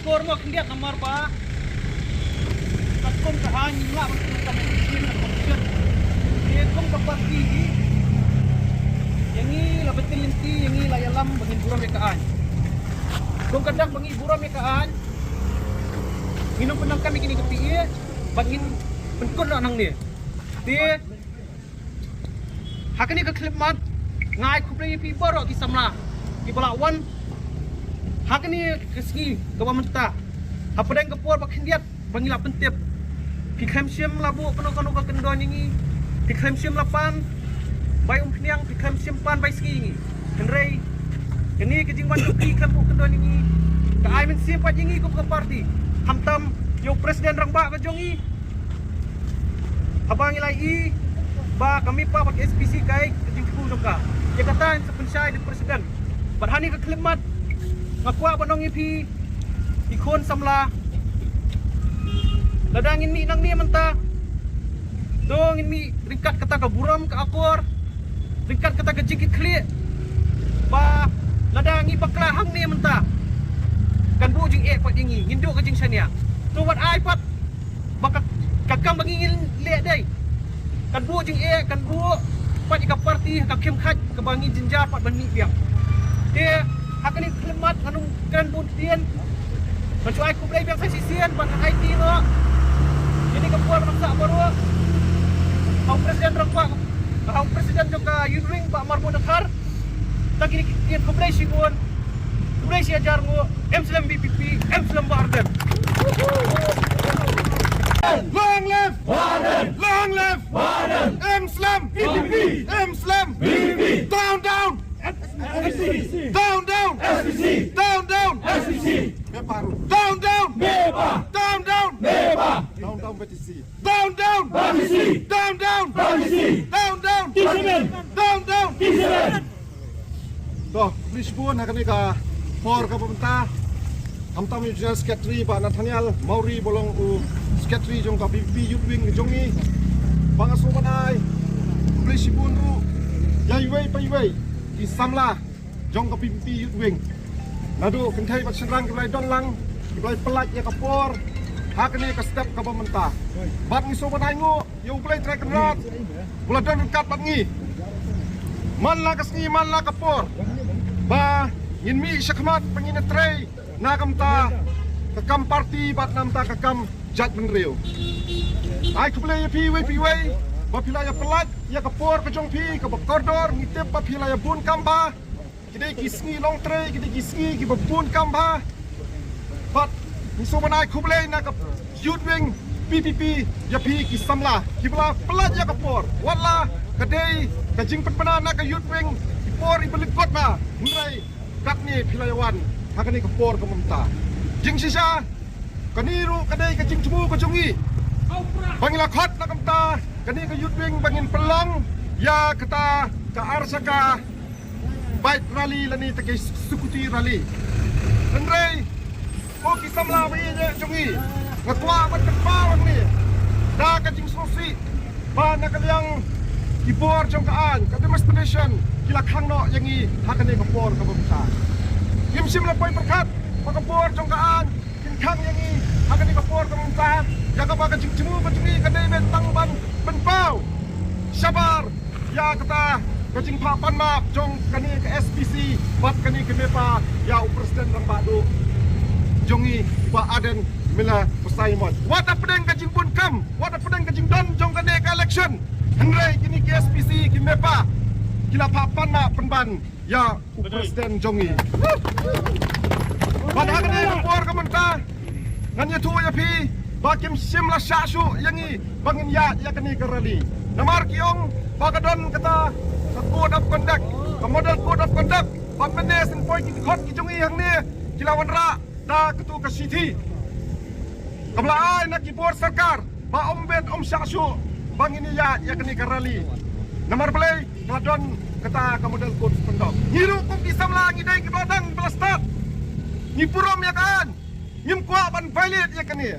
skor mo kendiat nomor pa. Takon kahan nga kami komisiyon. Dia kong kapati yang ini lah betul inti yang ini lah yalam bangin buram mekaan. Kong kadang bangi buram mekaan. Minum penang kami kini kepi bangin penkon nak nang ni. Dia hak ni ke klimat ngai ku play pi baro ki samla. Ki balawan hak ni keski government apa deng kepor bak hindiat bangila pentip pi krem siam labu kono-kono ka kendon ini pi krem siam lapan bai kniang pi krem siam pan bai ski ini kenrei ini kejingwan pi krem kendon ini ka ai men siam pa jingi ku parti hamtam yo presiden rang ba ka jongi abang ilai ba kami pa bak SPC kai kejingku dongka ya kata sepensyai di presiden barhani ka klimat ngakwa banong ipi ikon samla ladangin mi nang ni menta dongin mi ringkat kata ka buram ka akor ringkat kata ka jikit kli ba ladangi baklahang ni menta kan bu jing pak jingi ngindo ka jing sania tu wat ai pat baka kakam bangingin le dai kan bu jing kan bu pat ka parti ka kem khat ka bangi jinjar pat ban mi biak dia hak ni klimat anu kan bun tien mencuai ku play biang sisian ban IT no ini kepuan maksa baru au presiden rangpa au presiden juga Yudring Pak Marmo Dakar tak ini tien ku play sigon ku play si ajar ngo Muslim BPP Muslim Barden. Long live Warden! long live Warden! Muslim BPP! Muslim BPP! down down SPC! down down SPC! down down SPC! down down Beba! down down Beba! down down BTC down down Bamisi! down down Bamisi! down down T7! down down T7! Toh, please pun hak ni ka for ka pemerintah Hamtam Regional Secretary Pak Nathaniel Mauri bolong u Secretary jong ka BPP Youth Wing jongi bangaso manai please pun u yai wei pai wei di samla jong ka BPP Youth Wing nadu kentai bat senrang kelai don lang kelai pelat ya kapor hak ni ka step ka pemerintah bat ngiso manai ngo yo kelai track rat bulan dekat bat ngi man la kasngi man la kapor ba yin mi syakmat pengina tray nakam ta kakam parti bat nam ta kakam judgment real ai kuplay pi we ba pilaya pelat ya kapor kejong pi ka koridor ngitip ba pilaya bun kamba kidai kisngi long tray kidai kisngi ki bun kamba bat ni so manai kuplay na ka youth wing PPP ya pi ki samla ki bla pelat ya kapor wala kadai kajing petpana na ka youth wing por ibelikot ma ngai kat ni pilayawan hak ni kapor kamenta jing sisa kaniru kadai kajing cebu kajongi bangila khot na kamta kani ka youth wing bangin pelang ya kata ka arsaka bike rally lani take sukuti rally ngai o kisamla wi je jongi ngakwa ban kapawang ni da kajing sosi ba na kaliang kibor jongkaan ka demonstration kila khang no yangi hakane kapor ka bumta him sim la poi perkat pakapor jongkaan kin khang yangi hakane kapor ka bumta ya ka ba jingjimu bajungi ka dei men tang ban benpau sabar ya kata kajing papan ma jong kani ke SPC bat kani ke mepa ya presiden rang badu jongi ba aden mila pesaimon wata pedeng kajing pun kam wata pedeng kajing don jong kani ke election Henry kini ke SPC ki mepa kila papan ma penban ya presiden jongi pada kene por kamenta nganya tu ya pi bakim sim la syasu yangi bangin ya kene kerali namar kiong pagadon kata code of conduct ke model code of conduct pamene sin poi ki khot ki jongi hang ni kilawan ra da ketu ke city kamla ai nak ki por sarkar ba ombet syasu bang ini ya kini karali nomor play kadon kata kamodel kod pendok ngiru kum kisam langi dai ke belakang belastat ni purom ya kan nyim kuat ban valid ya kini